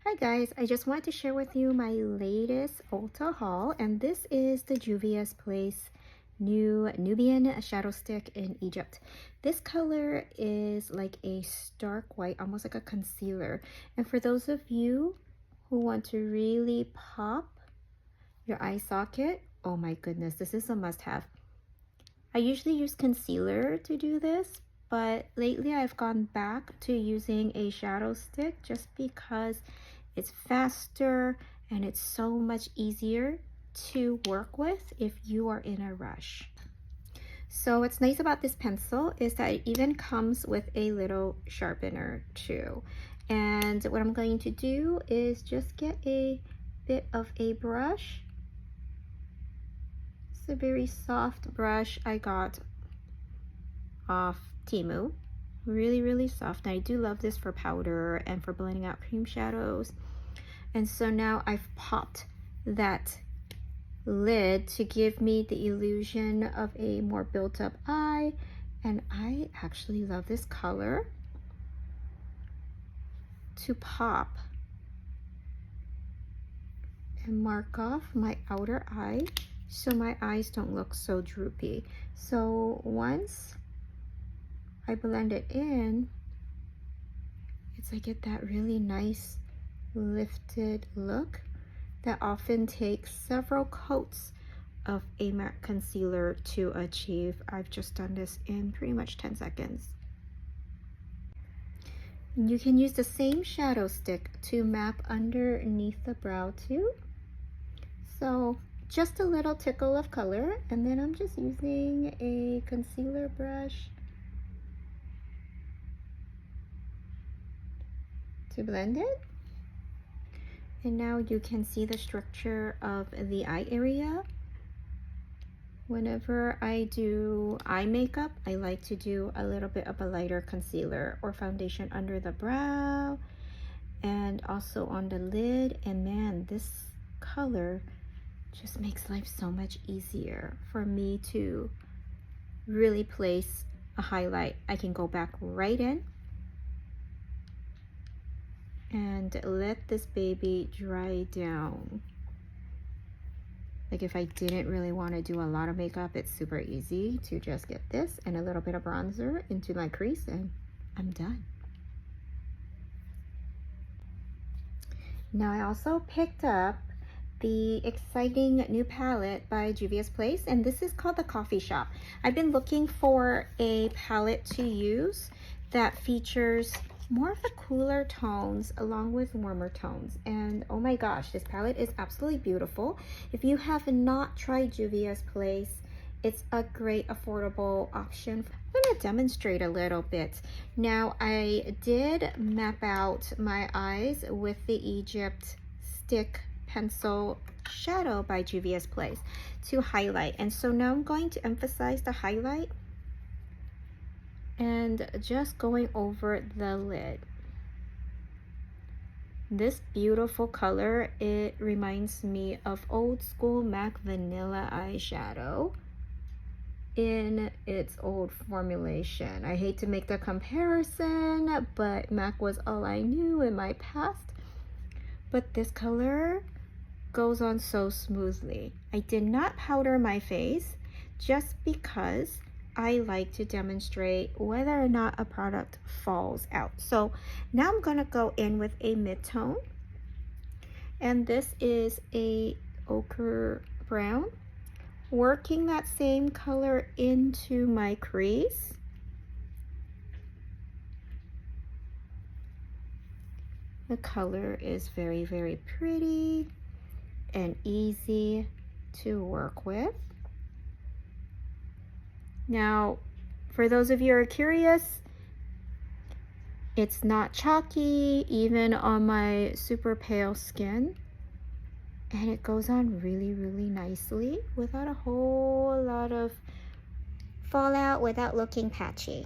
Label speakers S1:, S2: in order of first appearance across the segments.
S1: Hi guys, I just wanted to share with you my latest Ulta haul, and this is the Juvia's Place new Nubian Shadow Stick in Egypt. This color is like a stark white, almost like a concealer. And for those of you who want to really pop your eye socket, oh my goodness, this is a must-have. I usually use concealer to do this, but lately I've gone back to using a shadow stick just because it's faster and it's so much easier to work with if you are in a rush. So what's nice about this pencil is that it even comes with a little sharpener too. And what I'm going to do is just get a bit of a brush. It's a very soft brush I got off Temu. Really soft. And I do love this for powder and for blending out cream shadows. And so now I've popped that lid to give me the illusion of a more built up eye. And I actually love this color to pop and mark off my outer eye so my eyes don't look so droopy. So once I blend it in, it's like get that really nice lifted look that often takes several coats of a matte concealer to achieve. I've just done this in pretty much 10 seconds. You can use the same shadow stick to map underneath the brow too. So just a little tickle of color, and then I'm just using a concealer brush to blend it. And now you can see the structure of the eye area. Whenever I do eye makeup, I like to do a little bit of a lighter concealer or foundation under the brow and also on the lid. And man, this color just makes life so much easier for me to really place a highlight. I can go back right in and let this baby dry down. Like if I didn't really want to do a lot of makeup, it's super easy to just get this and a little bit of bronzer into my crease and I'm done. Now I also picked up the exciting new palette by Juvia's Place, and this is called the Coffee Shop. I've been looking for a palette to use that features more of the cooler tones along with warmer tones, and oh my gosh, this palette is absolutely beautiful. If you have not tried Juvia's Place, it's a great affordable option. I'm going to demonstrate a little bit. Now I did map out my eyes with the Egypt stick pencil shadow by Juvia's Place to highlight, and so now I'm going to emphasize the highlight and just going over the lid. This beautiful color, it reminds me of old school MAC vanilla eyeshadow in its old formulation. I hate to make the comparison, but MAC was all I knew in my past. But this color goes on so smoothly. I did not powder my face just because I like to demonstrate whether or not a product falls out. So now I'm gonna go in with a mid-tone, and this is a ochre brown, working that same color into my crease. The color is very pretty and easy to work with. Now, for those of you who are curious, it's not chalky even on my super pale skin, and it goes on really nicely without a whole lot of fallout, without looking patchy.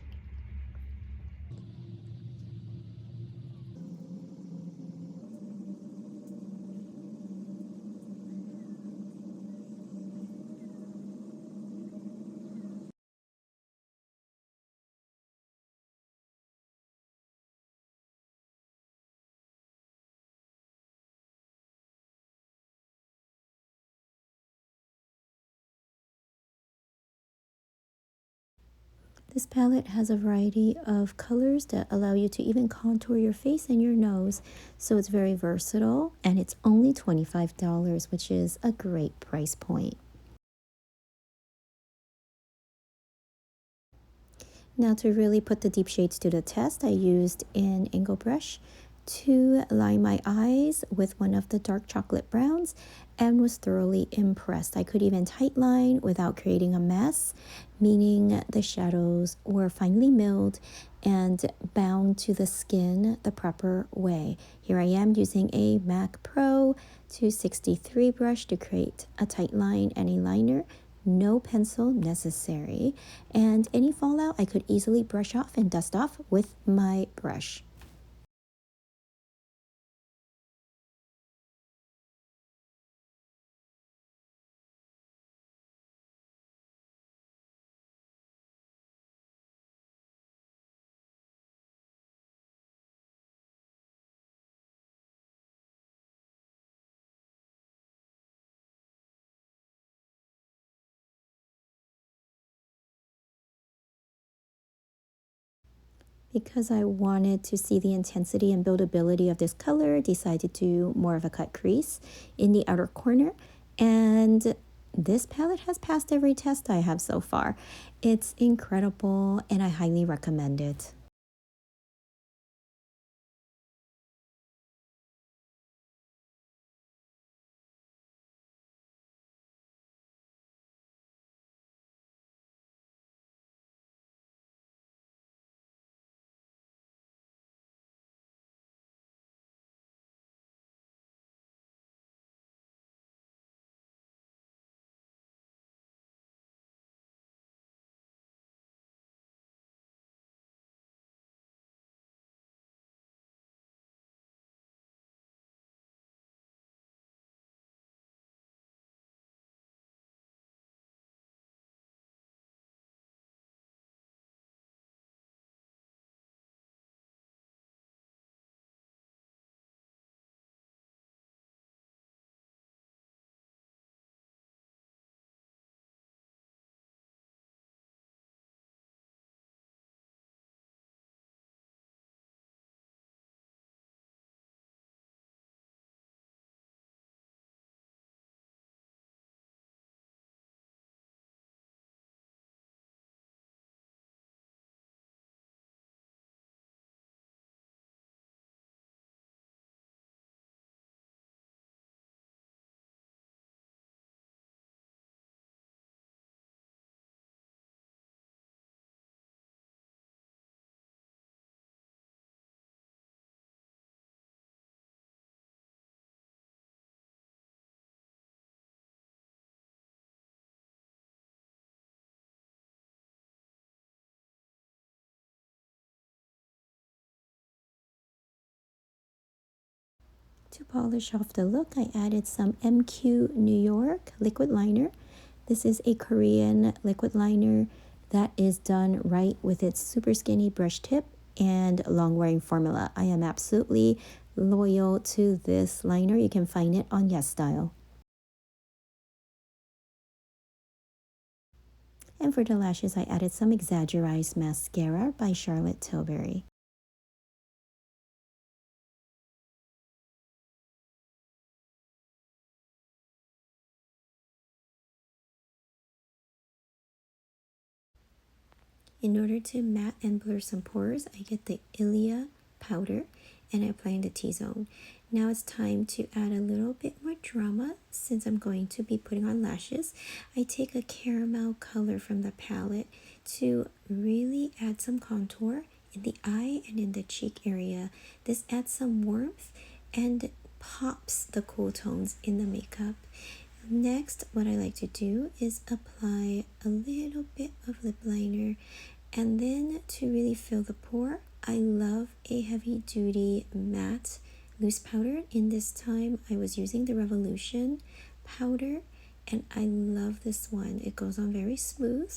S1: This palette has a variety of colors that allow you to even contour your face and your nose, so it's very versatile, and it's only $25, which is a great price point. Now to really put the deep shades to the test, I used an angle brush to line my eyes with one of the dark chocolate browns and was thoroughly impressed. I could even tightline without creating a mess, meaning the shadows were finely milled and bound to the skin the proper way. Here I am using a MAC Pro 263 brush to create a tight line and a liner. No pencil necessary, and any fallout I could easily brush off and dust off with my brush. Because I wanted to see the intensity and buildability of this color, decided to do more of a cut crease in the outer corner, and this palette has passed every test I have so far. It's incredible and I highly recommend it. To polish off the look, I added some MQNY liquid liner. This is a Korean liquid liner that is done right with its super skinny brush tip and long wearing formula. I am absolutely loyal to this liner. You can find it on Yes Style. And for the lashes, I added some Exagger mascara by Charlotte Tilbury. In order to matte and blur some pores, I get the Ilia powder and I apply in the T-zone. Now it's time to add a little bit more drama since I'm going to be putting on lashes. I take a caramel color from the palette to really add some contour in the eye and in the cheek area. This adds some warmth and pops the cool tones in the makeup. Next, what I like to do is apply a little bit of lip liner, and then to really fill the pore, I love a heavy duty matte loose powder. In this time, I was using the Revolution powder, and I love this one. It goes on very smooth.